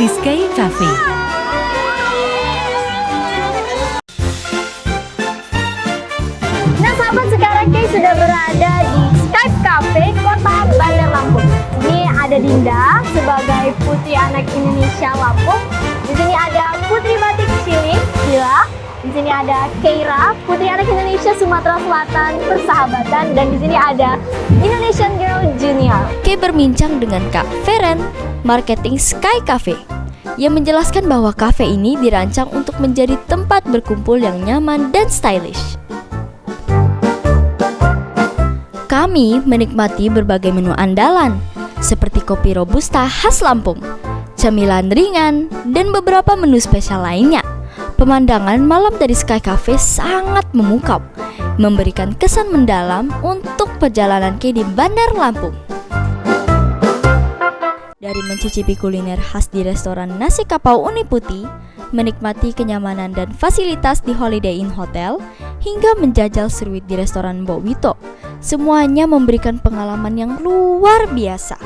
di Sky Cafe. Nah sahabat, sekarang Kay sudah berada di Sky Cafe Kota Bandar Lampung. Ini ada Dinda sebagai putri anak Indonesia Lampung. Di sini ada putri batik Cilik, Gila. Di sini ada Keira, putri anak Indonesia Sumatera Selatan Persahabatan, dan di sini ada Indonesian Girl Junior. Kay berbincang dengan Kak Feren, marketing Sky Cafe, yang menjelaskan bahwa kafe ini dirancang untuk menjadi tempat berkumpul yang nyaman dan stylish. Kami menikmati berbagai menu andalan, seperti kopi robusta khas Lampung, cemilan ringan, dan beberapa menu spesial lainnya. Pemandangan malam dari Sky Cafe sangat memukau, memberikan kesan mendalam untuk perjalanan Kay di Bandar Lampung. Dari mencicipi kuliner khas di restoran Nasi Kapau Uni Putih, menikmati kenyamanan dan fasilitas di Holiday Inn Hotel, hingga menjajal seruit di restoran Mbok Wito, semuanya memberikan pengalaman yang luar biasa.